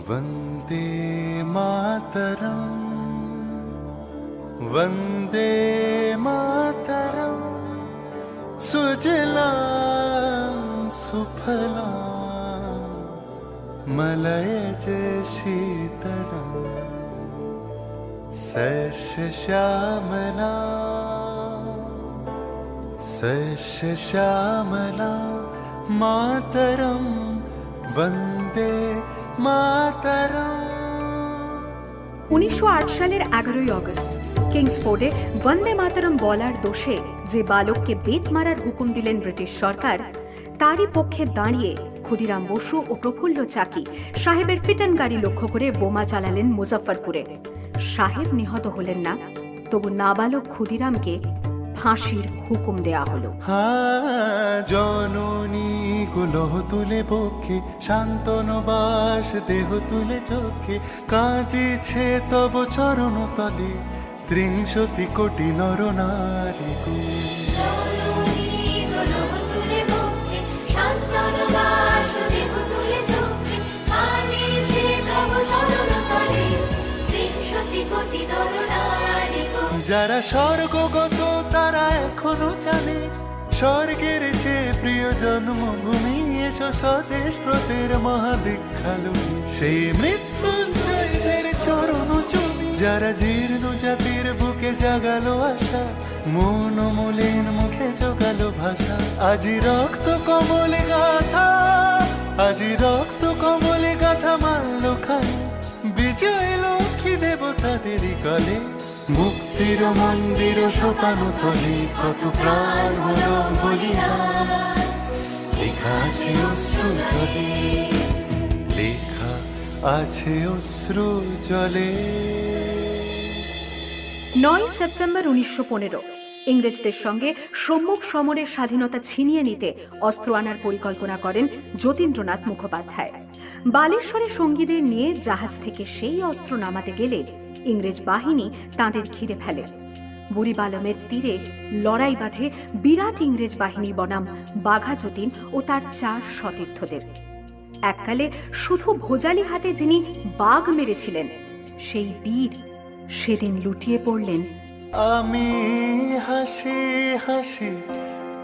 वंदे मातरम वंदे मातरम सुजलां सुफलां मलयज शीतलां सस्य श्यामला मातरम वंदे मातरम। 1908 সালের 11ই আগস্ট কিংসফোর্ডে বন্দে মাতরম বলার দোষে যে বালককে বেত মারার হুকুম দিলেন ব্রিটিশ সরকার, তারই পক্ষে দাঁড়িয়ে ক্ষুদিরাম বসু ও প্রফুল্ল চাকি সাহেবের ফিটন গাড়ি লক্ষ্য করে বোমা চালালেন মুজফ্ফরপুরে। সাহেব নিহত হলেন না, তবু নাবালক ক্ষুদিরামকে ফাঁসির হুকুম দেয়া হলো। জননী গুলহ তুলে বক্ষে শান্তনবাস দেহ তুলে চোখে কাঁদিছে তব চরণ তলে ৩০ কোটি নর নারী গো। যারা স্বর্গগত তারা এখনো জানে স্বর্গের চেয়ে প্রিয় জন্মভূমি, এসো স্বদেশ ব্রতের মহাদীক্ষালু সেই মৃত্যুঞ্জয়দের চরণ চুমি। যারা জীর্ণ জাতির বুকে জাগালো আশা, মন মলিন মুখে জোগালো ভাষা, আজি রক্ত কমলে গাথা, আজি রক্ত কমলে গাথা মানল খাই বিজয় লক্ষ্মী দেবতাদেরই কলে। মুক্তির মন্দির শোকানো তলে কত প্রাণ হলো বলিদান, লেখা আছে অশ্রু জলে, লেখা আছে অশ্রু জলে। 9 সেপ্টেম্বর 1915 ইংরেজদের সঙ্গে সম্মুখ সমরের স্বাধীনতা ছিনিয়ে নিতে অস্ত্র আনার পরিকল্পনা করেন যতীন্দ্রনাথ মুখোপাধ্যায়। বালেশ্বরে সঙ্গীদের নিয়ে জাহাজ থেকে সেই অস্ত্র নামাতে গেলে ইংরেজ বাহিনী তাঁদের ঘিরে ফেলে। বুড়িবালমের তীরে লড়াই বাঁধে বিরাট ইংরেজ বাহিনী বনাম বাঘা যতীন ও তার 4 সতীর্থদের। এককালে শুধু ভোজালি হাতে যিনি বাঘ মেরেছিলেন, সেই বীর সেদিন লুটিয়ে পড়লেন। আমি হাসি হাসি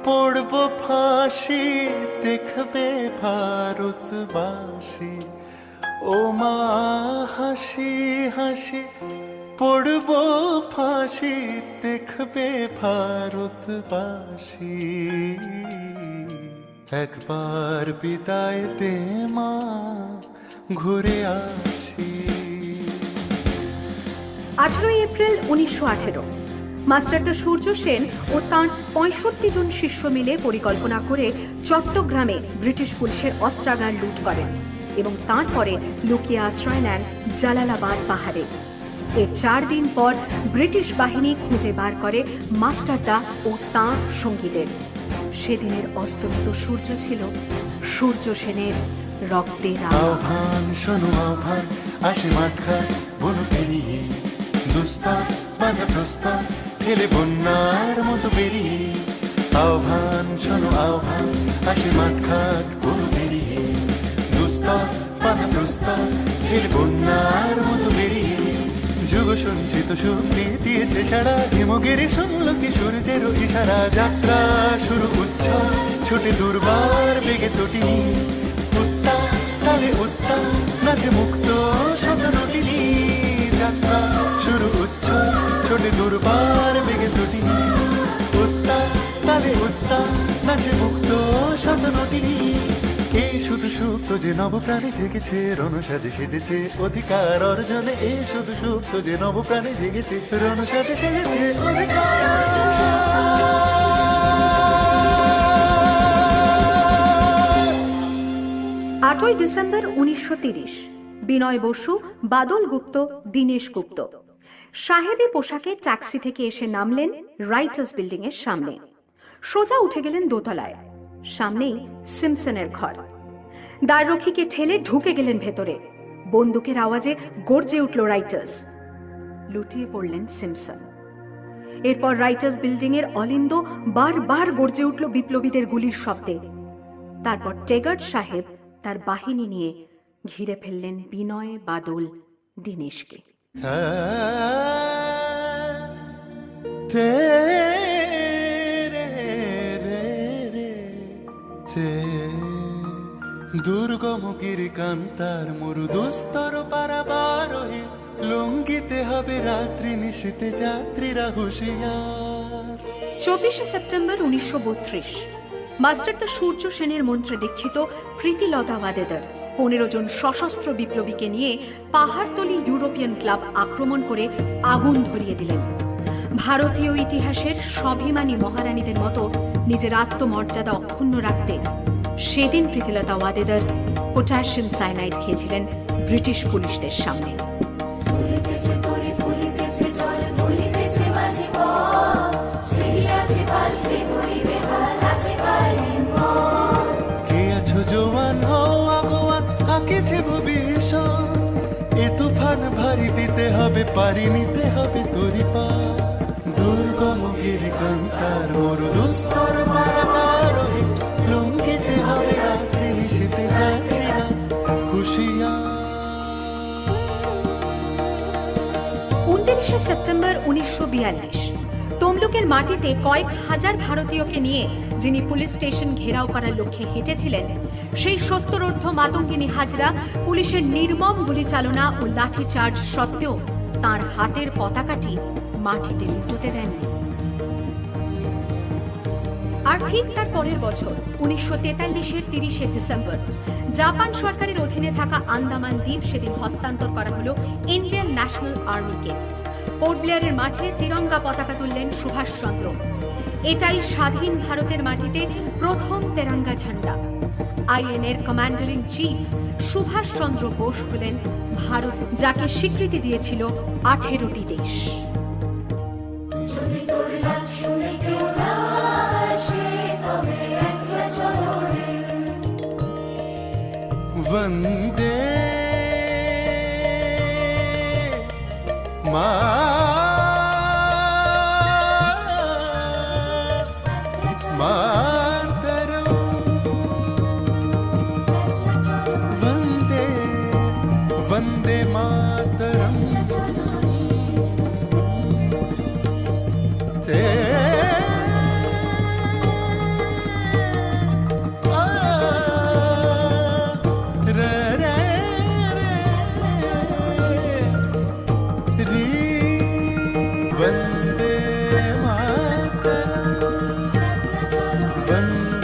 পড়ব ফাঁসি, দেখবে ভারতবাসী, ও মা হাসি হাসি পড়ব ফাঁসি, দেখবে ভারতবাসী। একবার বিদায় দে মা, ঘুরে আসি। 18 এপ্রিল 1918 মাস্টারদা সূর্য সেন ও তাঁর 65 জন শিষ্য মিলে পরিকল্পনা করে চট্টগ্রামে ব্রিটিশ পুলিশের অস্ত্রাগার লুট করেন এবং তারপরে লুকিয়ে আশ্রয় নেন জালালাবাদ পাহাড়ে। এর 4 দিন পর ব্রিটিশ বাহিনী খুঁজে বার করে মাস্টারদা ও তাঁর সঙ্গীদের। সেদিনের অস্তমিত সূর্য ছিল সূর্য সেনের রক্তের আহ্বান। শোনো আহ্বান, আসে মাঠা বন পেরিয়ে, দুস্তার বাঁধা প্রস্তার ফেলে বন্যার মতো বেরিয়ে। আহ্বান শোনো আহ্বান, আসে মাঠঘাট বন পেরিয়ে, দুস্তার বাঁধা প্রস্তার ফেলে বন্যার মতো বেরিয়ে। যুগ সঞ্চিত শক্তি দিয়েছে সারা, হিমগিরি শুনল কি সূর্যের ইশারা। যাত্রা শুরু উচ্ছল ছোটে দুর্বার বেগে তটিনী, উত্তা তালে উত্তা নাচে মুক্ত শতনটিনী। যাত্রা শুরু উচ্ছল ছোটে দুর্বার বেগে তটিনী, উত্তা তালে উত্তা নাচে মুক্ত শতনটিনী। এই শুধু সুপ্ত যে নবপ্রাণে জেগেছে, রণসাজে সেজেছে অধিকার অর্জনে। এই শুধু সুপ্ত যে নবপ্রাণে জেগেছে, রণসাজে সেজেছে অধিকার। 8ই ডিসেম্বর 1930 বিনয় বসু, বাদল গুপ্ত, দীনেশ গুপ্ত সাহেবী পোশাকে ট্যাক্সি থেকে এসে নামলেন রাইটার্স বিল্ডিং এর সামনে। সোজা উঠে গেলেন দোতলায়। সামনেই সিমসনের ঘর। দ্বাররক্ষীকে ঠেলে ঢুকে গেলেন ভেতরে। বন্দুকের আওয়াজে গর্জে উঠল রাইটার্স। লুটিয়ে পড়লেন সিমসন। এরপর রাইটার্স বিল্ডিং এর অলিন্দ বারবার গর্জে উঠল বিপ্লবীদের গুলির শব্দে। তারপর টেগার্ট সাহেব তার বাহিনী নিয়ে ঘিরে ফেললেন বিনয়, বাদল, দীনেশকে। দুর্গম গিরিকান্তার মরু দুস্তর পারাবার হয়ে লঙ্ঘিতে হবে রাত্রি নিশীতে যাত্রীরা হুঁশিয়ার। 24শে সেপ্টেম্বর 1932 মাস্টারদা সূর্য সেনের মন্ত্রে দীক্ষিত প্রীতিলতা ওয়াদেদার 15 জন সশস্ত্র বিপ্লবীকে নিয়ে পাহাড়তলি ইউরোপিয়ান ক্লাব আক্রমণ করে আগুন ধরিয়ে দিলেন। ভারতীয় ইতিহাসের স্বাভিমানী মহারানীদের মতো নিজের আত্মমর্যাদা অক্ষুণ্ণ রাখতে সেদিন প্রীতিলতা ওয়াদেদার পটাশিয়াম সায়ানাইড খেয়েছিলেন ব্রিটিশ পুলিশদের সামনে। কে আছো জোয়ান হও আগোয়ান আঁকেছে ভবিষ্যৎ, এ তুফান ভারী দিতে হবে পারি নিতে হবে তোরি পার। দুর্গম গিরিকান্তার মরু দুস্তর পারাবার হয়ে লঙ্ঘিতে হবে রাত্রি নিশীতে যাত্রীরা হুঁশিয়ার। 29শে সেপ্টেম্বর 1942 তমলুকের মাটিতে কয়েক হাজার ভারতীয়কে নিয়ে যিনি পুলিশ স্টেশন ঘেরাও করার লক্ষ্যে হেঁটেছিলেন, সেই সত্তরোর্ধ্ব মাতঙ্গিনী হাজরা পুলিশের নির্মম গুলিচালনা ও লাঠিচার্জ সত্ত্বেও তাঁর হাতের পতাকাটি মাটিতে লুটোতে দেননি। আর ঠিক তার পরের বছর 1943-এর 30শে ডিসেম্বর জাপান সরকারের অধীনে থাকা আন্দামান দ্বীপ সেদিন হস্তান্তর করা হলো ইন্ডিয়ান ন্যাশনাল আর্মিকে। পোর্ট ব্লেয়ারের মাঠে তিরঙ্গা পতাকা তুললেন সুভাষচন্দ্র। এটাই স্বাধীন ভারতের মাটিতে প্রথম তেরঙ্গা ঝান্ডা। আইএনএর commander in chief Subhash Chandra Bose হলেন ভারত, যাকে স্বীকৃতি দিয়েছিল 18টি দেশ। वंदे मातरम, वंदे वंदे मातरम। वंदे मातरम, वंदे